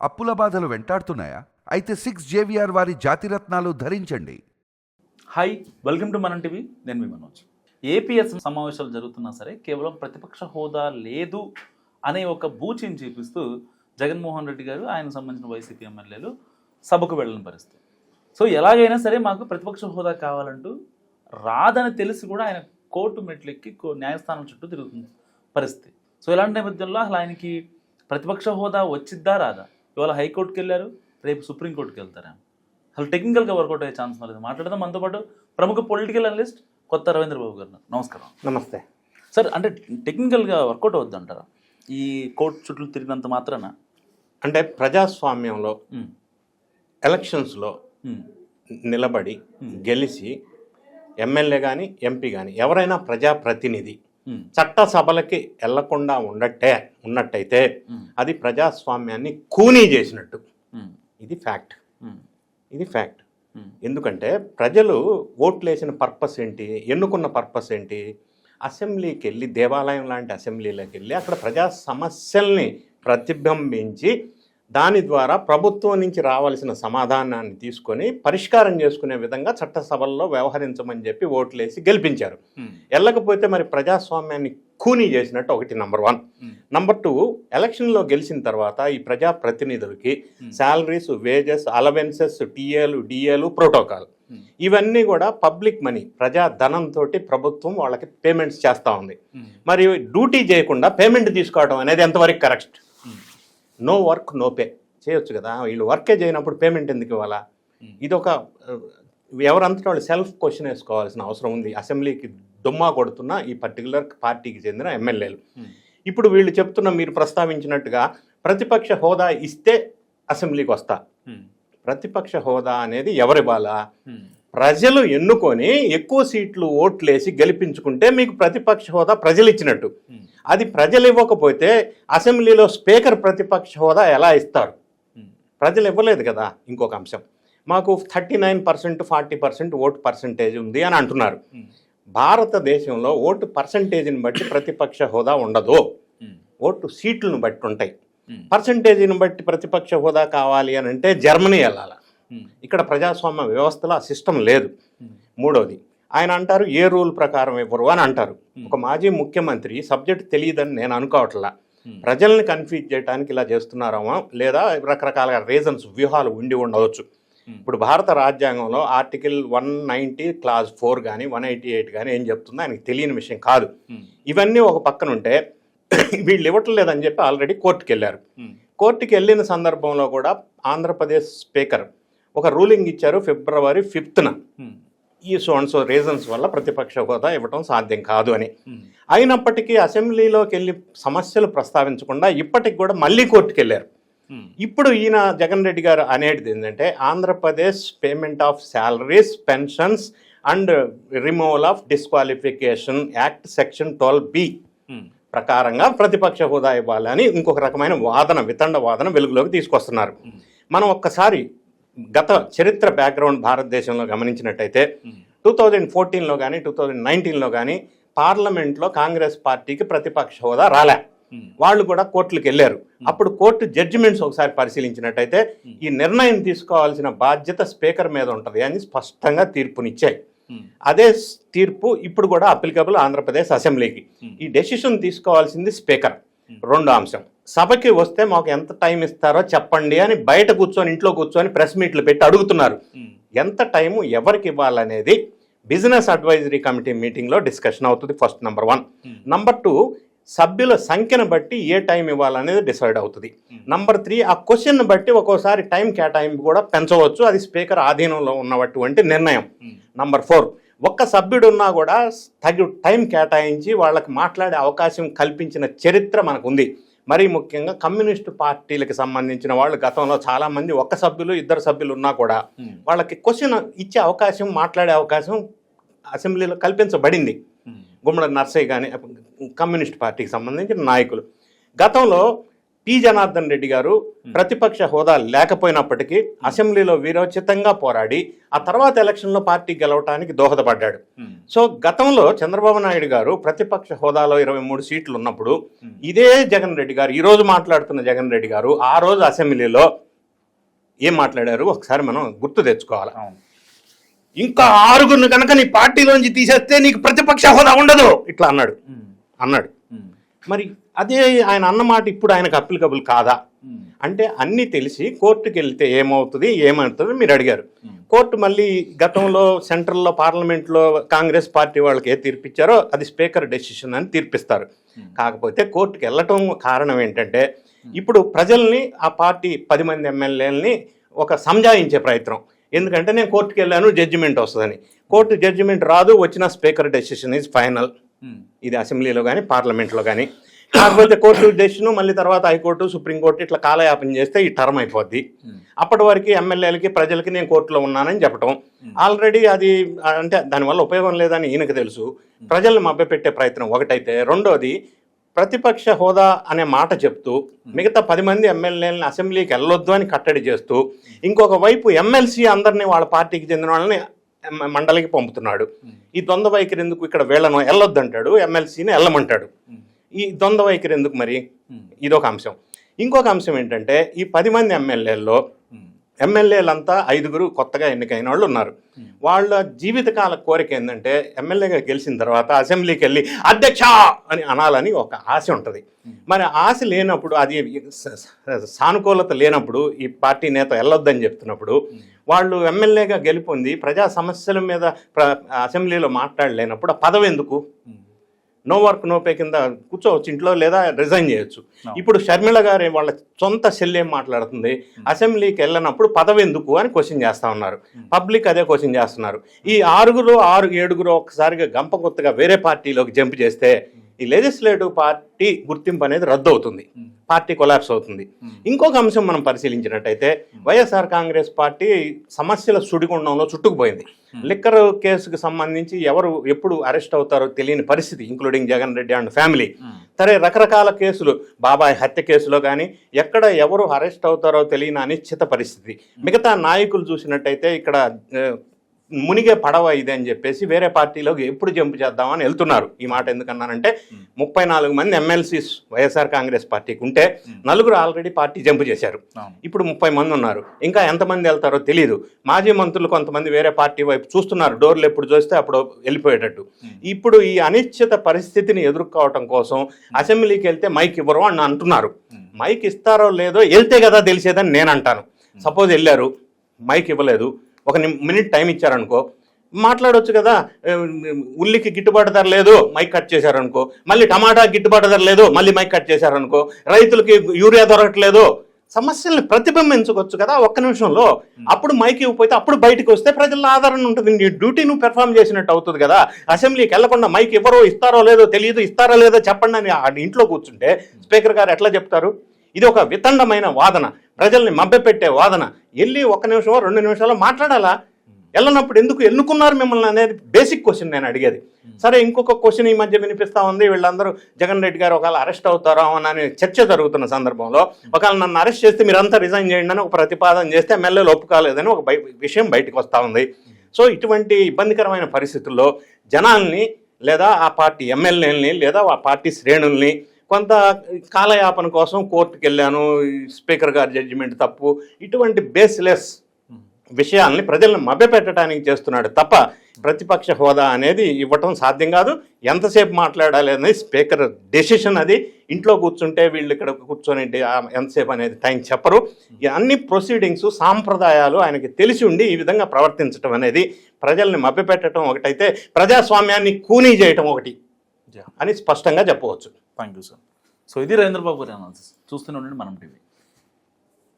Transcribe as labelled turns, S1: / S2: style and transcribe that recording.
S1: అప్పుల బాధలు వెంటాడుతున్నాయా? అయితే 6 JVR వారి జాతిరత్నాలు ధరించండి.
S2: హాయ్, వెల్కమ్ టు మనం టీవీ. నేను మీ మనోజ్. ఏపీఎస్ సమావేశాలు జరుగుతున్నా సరే కేవలం ప్రతిపక్ష హోదా లేదు అనే ఒక బూచిని చూపిస్తూ జగన్మోహన్ రెడ్డి గారు ఆయన సంబంధించిన వైసీపీ ఎమ్మెల్యేలు సభకు వెళ్ళని పరిస్థితి. సో ఎలాగైనా సరే మాకు ప్రతిపక్ష హోదా కావాలంటూ రాదని తెలిసి కూడా ఆయన కోర్టు మెట్లెక్కి న్యాయస్థానం చుట్టూ తిరుగుతుంది పరిస్థితి. సో ఇలాంటి నేపథ్యంలో అసలు ఆయనకి ప్రతిపక్ష హోదా వచ్చిద్దా రాదా? ఇవాళ హైకోర్టుకి వెళ్ళారు, రేపు సుప్రీంకోర్టుకి వెళ్తారా? అసలు టెక్నికల్గా వర్కౌట్ అయ్యే ఛాన్స్ లేదు. మాట్లాడదాం మనతో పాటు ప్రముఖ పొలిటికల్ అనలిస్ట్ కొత్త రవీంద్ర బాబు గారు. నమస్కారం.
S3: నమస్తే
S2: సార్. అంటే టెక్నికల్గా వర్కౌట్ అవుద్ది అంటారా ఈ కోర్టు చుట్టూ తిరిగినంత మాత్రాన?
S3: అంటే ప్రజాస్వామ్యంలో ఎలక్షన్స్లో నిలబడి గెలిచి ఎమ్మెల్యే కానీ ఎంపీ కానీ ఎవరైనా ప్రజాప్రతినిధి చట్టసభలకి వెళ్లకుండా ఉన్నట్టయితే అది ప్రజాస్వామ్యాన్ని కూనీ చేసినట్టు. ఇది ఫ్యాక్ట్. ఎందుకంటే ప్రజలు ఓట్లు వేసిన పర్పస్ ఏంటి, ఎన్నుకున్న పర్పస్ ఏంటి? అసెంబ్లీకి వెళ్ళి, దేవాలయం లాంటి అసెంబ్లీలోకి వెళ్ళి అక్కడ ప్రజా సమస్యల్ని ప్రతిబింబించి దాని ద్వారా ప్రభుత్వం నుంచి రావాల్సిన సమాధానాన్ని తీసుకొని పరిష్కారం చేసుకునే విధంగా చట్టసభల్లో వ్యవహరించమని చెప్పి ఓట్లేసి గెలిపించారు. వెళ్ళకపోతే మరి ప్రజాస్వామ్యాన్ని కూనీ చేసినట్టు ఒకటి నంబర్ 1. నంబర్ 2, ఎలక్షన్లో గెలిచిన తర్వాత ఈ ప్రజాప్రతినిధులకి శాలరీస్, వేజెస్, అలవెన్సెస్, టీఏలు, డిఏలు, ప్రోటోకాల్ ఇవన్నీ కూడా పబ్లిక్ మనీ, ప్రజా ధనంతో ప్రభుత్వం వాళ్ళకి పేమెంట్స్ చేస్తూ ఉంది. మరి డ్యూటీ చేయకుండా పేమెంట్ తీసుకోవడం అనేది ఎంతవరకు correct? No work no pay చేయొచ్చు కదా. వీళ్ళు వర్కే చేయనప్పుడు పేమెంట్ ఎందుకు ఇవ్వాలా? ఇది ఒక ఎవరంతటా వాళ్ళు సెల్ఫ్ క్వశ్చన్ వేసుకోవాల్సిన అవసరం ఉంది. అసెంబ్లీకి దుమ్మా కొడుతున్న ఈ పర్టికులర్ పార్టీకి చెందిన ఎమ్మెల్యేలు ఇప్పుడు వీళ్ళు చెప్తున్న, మీరు ప్రస్తావించినట్టుగా ప్రతిపక్ష హోదా ఇస్తే అసెంబ్లీకి వస్తా. ప్రతిపక్ష హోదా అనేది ఎవరివ్వాలా? ప్రజలు ఎన్నుకొని ఎక్కువ సీట్లు ఓట్లేసి గెలిపించుకుంటే మీకు ప్రతిపక్ష హోదా ప్రజలు ఇచ్చినట్టు. అది ప్రజలు ఇవ్వకపోతే అసెంబ్లీలో స్పీకర్ ప్రతిపక్ష హోదా ఎలా ఇస్తారు? ప్రజలు ఇవ్వలేదు కదా. ఇంకొక అంశం, మాకు 39%, 40% ఓటు పర్సంటేజ్ ఉంది అని అంటున్నారు. భారతదేశంలో ఓటు పర్సంటేజ్ని బట్టి ప్రతిపక్ష హోదా ఉండదు. ఓటు సీట్లను బట్టి ఉంటాయి. పర్సంటేజ్ని బట్టి ప్రతిపక్ష హోదా కావాలి అని అంటే జర్మనీ వెళ్ళాలి. ఇక్కడ ప్రజాస్వామ్య వ్యవస్థలో ఆ సిస్టమ్ లేదు. మూడోది, ఆయన అంటారు ఏ రూల్ ప్రకారం ఇవ్వరు అని అంటారు. ఒక మాజీ ముఖ్యమంత్రి సబ్జెక్ట్ తెలియదని నేను అనుకోవట్లా. ప్రజల్ని కన్ఫ్యూజ్ చేయడానికి ఇలా చేస్తున్నారేమో, లేదా రకరకాల రీజన్స్, వ్యూహాలు ఉండి ఉండవచ్చు. ఇప్పుడు భారత రాజ్యాంగంలో ఆర్టికల్ 190 క్లాజ్ 4 కానీ 188 కానీ ఏం చెప్తుందో ఆయనకి తెలియని విషయం కాదు. ఇవన్నీ ఒక పక్కన ఉంటే వీళ్ళు ఇవ్వట్లేదని చెప్పి ఆల్రెడీ కోర్టుకు వెళ్ళారు. కోర్టుకి వెళ్ళిన సందర్భంలో కూడా ఆంధ్రప్రదేశ్ స్పీకర్ ఒక రూలింగ్ ఇచ్చారు February 5th. ఈ సో రీజన్స్ వల్ల ప్రతిపక్ష హోదా ఇవ్వటం సాధ్యం కాదు అని. అయినప్పటికీ అసెంబ్లీలోకి వెళ్ళి సమస్యలు ప్రస్తావించకుండా ఇప్పటికి కూడా మళ్ళీ కోర్టుకు వెళ్ళారు. ఇప్పుడు ఈయన జగన్ రెడ్డి గారు అనేది ఏంటంటే Andhra Pradesh payment of salaries, pensions and removal of disqualification act section 12B ప్రకారంగా ప్రతిపక్ష హోదా ఇవ్వాలని ఇంకొక రకమైన వాదన, వితండ వాదన వెలుగులోకి తీసుకొస్తున్నారు. మనం ఒక్కసారి గత చరిత్ర బ్యాక్గ్రౌండ్ భారతదేశంలో గమనించినట్టయితే 2014లో కానీ 2019లో కానీ పార్లమెంట్లో కాంగ్రెస్ పార్టీకి ప్రతిపక్ష హోదా రాలే. వాళ్ళు కూడా కోర్టులకు వెళ్ళారు. అప్పుడు కోర్టు జడ్జిమెంట్స్ ఒకసారి పరిశీలించినట్టయితే ఈ నిర్ణయం తీసుకోవాల్సిన బాధ్యత స్పీకర్ మీద ఉంటుంది అని స్పష్టంగా తీర్పునిచ్చాయి. అదే తీర్పు ఇప్పుడు కూడా అప్లికబుల్ ఆంధ్రప్రదేశ్ అసెంబ్లీకి. ఈ డెసిషన్ తీసుకోవాల్సింది స్పీకర్. రెండో అంశం, సభకి వస్తే మాకు ఎంత టైం ఇస్తారో చెప్పండి అని బయట కూర్చొని, ఇంట్లో కూర్చొని ప్రెస్ మీట్లు పెట్టి అడుగుతున్నారు. ఎంత టైము ఎవరికి ఇవ్వాలనేది బిజినెస్ అడ్వైజరీ కమిటీ మీటింగ్లో డిస్కషన్ అవుతుంది. First number 1. నంబర్ 2, సభ్యుల సంఖ్యను బట్టి ఏ టైం ఇవ్వాలనేది డిసైడ్ అవుతుంది. నంబర్ 3, ఆ క్వశ్చన్ బట్టి ఒక్కోసారి టైం కేటాయింపు కూడా పెంచవచ్చు. అది స్పీకర్ ఆధీనంలో ఉన్నటువంటి నిర్ణయం. నంబర్ 4, ఒక్క సభ్యుడు ఉన్నా కూడా తగు టైం కేటాయించి వాళ్ళకి మాట్లాడే అవకాశం కల్పించిన చరిత్ర మనకు ఉంది. మరీ ముఖ్యంగా కమ్యూనిస్టు పార్టీలకు సంబంధించిన వాళ్ళు గతంలో చాలామంది ఒక్క సభ్యులు, 2 సభ్యులు ఉన్నా కూడా వాళ్ళకి క్వశ్చన్ ఇచ్చే అవకాశం, మాట్లాడే అవకాశం అసెంబ్లీలో కల్పించబడింది. గుమ్మడి నర్సయ్య కానీ కమ్యూనిస్ట్ పార్టీకి సంబంధించిన నాయకులు గతంలో టి జనార్దన్ రెడ్డి గారు ప్రతిపక్ష హోదా లేకపోయినప్పటికీ అసెంబ్లీలో వీరోచితంగా పోరాడి ఆ తర్వాత ఎలక్షన్లో పార్టీ గెలవటానికి దోహదపడ్డాడు. సో గతంలో చంద్రబాబు నాయుడు గారు ప్రతిపక్ష హోదాలో 23 సీట్లు ఉన్నప్పుడు ఇదే జగన్ రెడ్డి గారు, ఈ రోజు మాట్లాడుతున్న జగన్ రెడ్డి గారు ఆ రోజు అసెంబ్లీలో ఏం మాట్లాడారు ఒకసారి మనం గుర్తు తెచ్చుకోవాలి. ఇంకా 6 కనుక నీ పార్టీలోంచి తీసేస్తే నీకు ప్రతిపక్ష హోదా ఉండదు ఇట్లా అన్నాడు. మరి అదే ఆయన అన్నమాట ఇప్పుడు ఆయనకు అప్లికబుల్ కాదా అంటే అన్నీ తెలిసి కోర్టుకి వెళ్తే ఏమవుతుంది మీరు అడిగారు. కోర్టు మళ్ళీ గతంలో సెంట్రల్లో పార్లమెంట్లో కాంగ్రెస్ పార్టీ వాళ్ళకి ఏ తీర్పిచ్చారో అది స్పీకర్ డెసిషన్ అని తీర్పిస్తారు. కాకపోతే కోర్టుకి వెళ్ళటం కారణం ఏంటంటే ఇప్పుడు ప్రజల్ని ఆ పార్టీ 10 మంది ఎమ్మెల్యేలని ఒక సంజాయించే ప్రయత్నం. ఎందుకంటే నేను కోర్టుకి వెళ్ళాను జడ్జిమెంట్ వస్తుందని. కోర్టు జడ్జిమెంట్ రాదు, వచ్చిన స్పీకర్ డెసిషన్ ఈజ్ ఫైనల్. ఇది అసెంబ్లీలో కానీ పార్లమెంట్లో కానీ. కాకపోతే కోర్టు డెసిషన్ మళ్ళీ తర్వాత హైకోర్టు సుప్రీంకోర్టు ఇట్లా కాలయాపన చేస్తే ఈ టర్మ్ అయిపోద్ది. అప్పటి వరకు ఎమ్మెల్యేలకి ప్రజలకి నేను కోర్టులో ఉన్నానని చెప్పడం ఆల్రెడీ అది అంటే దానివల్ల ఉపయోగం లేదని ఈయనకు తెలుసు. ప్రజల్ని మభ్యపెట్టే ప్రయత్నం ఒకటైతే, రెండోది ప్రతిపక్ష హోదా అనే మాట చెప్తూ మిగతా 10 మంది ఎమ్మెల్యేలని అసెంబ్లీకి వెళ్ళొద్దు అని కట్టడి చేస్తూ ఇంకొక వైపు ఎమ్మెల్సీ అందరినీ వాళ్ళ పార్టీకి చెందిన వాళ్ళని మండలికి పంపుతున్నాడు. ఈ ద్వంద్వ వైఖరి ఎందుకు? ఇక్కడ వీళ్ళను వెళ్ళొద్దు అంటాడు, ఎమ్మెల్సీని వెళ్ళమంటాడు. ఈ ద్వంద్వ వైఖరి ఎందుకు? మరి ఇదొక అంశం. ఇంకొక అంశం ఏంటంటే ఈ 10 మంది ఎమ్మెల్యేలంతా 5 కొత్తగా ఎన్నికైన వాళ్ళు ఉన్నారు. వాళ్ళ జీవితకాల కోరిక ఏంటంటే ఎమ్మెల్యేగా గెలిచిన తర్వాత అసెంబ్లీకి వెళ్ళి అధ్యక్ష అని అనాలని ఒక ఆశ ఉంటుంది. మరి ఆశ లేనప్పుడు, అది సానుకూలత లేనప్పుడు, ఈ పార్టీ నేత వెళ్ళొద్దని చెప్తున్నప్పుడు వాళ్ళు ఎమ్మెల్యేగా గెలుపొంది ప్రజా సమస్యల మీద అసెంబ్లీలో మాట్లాడలేనప్పుడు ఆ పదవి ఎందుకు? నో వర్క్ నో పే కింద కూర్చోవచ్చు ఇంట్లో, లేదా రిజైన్ చేయొచ్చు. ఇప్పుడు షర్మిల గారు వాళ్ళ సొంత సెల్ ఏం మాట్లాడుతుంది, అసెంబ్లీకి వెళ్ళినప్పుడు పదవి ఎందుకు అని క్వశ్చన్ చేస్తూ ఉన్నారు. పబ్లిక్ అదే క్వశ్చన్ చేస్తున్నారు. ఈ 6-7 ఒక్కసారిగా గంప కొత్తగా వేరే పార్టీలోకి జంప్ చేస్తే ఈ లెజిస్లేటివ్ పార్టీ గుర్తింపు అనేది రద్దు అవుతుంది, పార్టీ కొలాప్స్ అవుతుంది. ఇంకొక అంశం మనం పరిశీలించినట్టయితే వైఎస్ఆర్ కాంగ్రెస్ పార్టీ సమస్యల సుడిగుండంలో చుట్టుకుపోయింది. లిక్కర్ కేసుకు సంబంధించి ఎవరు ఎప్పుడు అరెస్ట్ అవుతారో తెలియని పరిస్థితి, including Jagan Reddy and family. సరే, రకరకాల కేసులు, బాబాయ్ హత్య కేసులో కానీ ఎక్కడ ఎవరు అరెస్ట్ అవుతారో తెలియని అనిశ్చిత పరిస్థితి. మిగతా నాయకులు చూసినట్టయితే ఇక్కడ మునిగే పడవ ఇది అని చెప్పేసి వేరే పార్టీలోకి ఎప్పుడు జంపు చేద్దామని వెళ్తున్నారు. ఈ మాట ఎందుకన్నానంటే 34 మంది ఎమ్మెల్సీస్ వైఎస్ఆర్ కాంగ్రెస్ పార్టీకి ఉంటే 4 ఆల్రెడీ పార్టీ జంపు చేశారు. ఇప్పుడు 30 మంది ఉన్నారు. ఇంకా ఎంతమంది వెళ్తారో తెలియదు. మాజీ మంత్రులు కొంతమంది వేరే పార్టీ వైపు చూస్తున్నారు, డోర్లు ఎప్పుడు చూస్తే అప్పుడు వెళ్ళిపోయేటట్టు. ఇప్పుడు ఈ అనిశ్చిత పరిస్థితిని ఎదుర్కోవటం కోసం అసెంబ్లీకి వెళ్తే మైక్ ఇవ్వరు అని అంటున్నారు. మైక్ ఇస్తారో లేదో వెళ్తే కదా తెలిసేదని నేను అంటాను. సపోజ్ వెళ్ళారు, మైక్ ఇవ్వలేదు, 1 మినిట్ టైం ఇచ్చారనుకో, మాట్లాడవచ్చు కదా. ఉల్లికి గిట్టుబాటు ధర లేదు, మైక్ కట్ చేశారనుకో. మళ్ళీ టమాటా గిట్టుబాటు ధర లేదు, మళ్ళీ మైక్ కట్ చేశారనుకో. రైతులకి యూరియా దొరకట్లేదు, సమస్యల్ని ప్రతిబింబించవచ్చు కదా 1 నిమిషంలో. అప్పుడు మైక్ ఇవ్వకపోతే అప్పుడు బయటకు వస్తే ప్రజల ఆదరణ ఉంటుంది, నీ డ్యూటీ నువ్వు పెర్ఫామ్ చేసినట్టు అవుతుంది కదా. అసెంబ్లీకి వెళ్లకుండా మైక్ ఎవరో ఇస్తారో లేదో తెలియదు, ఇస్తారో లేదో చెప్పండి అని ఇంట్లో కూర్చుంటే స్పీకర్ గారు ఎట్లా చెప్తారు? ఇది ఒక వితండమైన వాదన, ప్రజల్ని మభ్యపెట్టే వాదన. వెళ్ళి 1 నిమిషమో 2 నిమిషాల్లో మాట్లాడాలా? వెళ్ళినప్పుడు ఎందుకు ఎన్నుకున్నారు మిమ్మల్ని అనేది బేసిక్ క్వశ్చన్ నేను అడిగేది. సరే, ఇంకొక క్వశ్చన్ ఈ మధ్య వినిపిస్తూ ఉంది, వీళ్ళందరూ జగన్ రెడ్డి గారు ఒకవేళ అరెస్ట్ అవుతారా అని చర్చ జరుగుతున్న సందర్భంలో ఒకవేళ నన్ను అరెస్ట్ చేస్తే మీరంతా రిజైన్ చేయండి అని ఒక ప్రతిపాదన చేస్తే ఎమ్మెల్యేలు ఒప్పుకోలేదని ఒక విషయం బయటకు వస్తూ ఉంది. సో ఇటువంటి ఇబ్బందికరమైన పరిస్థితుల్లో జనాల్ని లేదా ఆ పార్టీ ఎమ్మెల్యేలని లేదా ఆ పార్టీ శ్రేణుల్ని కొంత కాలయాపన కోసం కోర్టుకు వెళ్ళాను, స్పీకర్ గారి జడ్జిమెంట్ తప్పు, ఇటువంటి బేస్లెస్ విషయాల్ని ప్రజలను మభ్యపెట్టడానికి చేస్తున్నాడు తప్ప ప్రతిపక్ష హోదా అనేది ఇవ్వటం సాధ్యం కాదు. ఎంతసేపు మాట్లాడాలి అనేది స్పీకర్ డెసిషన్. అది ఇంట్లో కూర్చుంటే వీళ్ళు ఇక్కడ కూర్చొని ఎంతసేపు అనేది టైం చెప్పరు. ఈ అన్ని ప్రొసీడింగ్స్ సాంప్రదాయాలు ఆయనకి తెలిసి ఉండి ఈ విధంగా ప్రవర్తించడం అనేది ప్రజల్ని మభ్యపెట్టడం ఒకటైతే ప్రజాస్వామ్యాన్ని కూనీ చేయటం ఒకటి అని స్పష్టంగా చెప్పవచ్చు.
S2: Thank you sir. సో ఇది రవీంద్రబాబు గారి అనాలిసిస్. చూస్తూనే ఉండండి మనం టీవీ.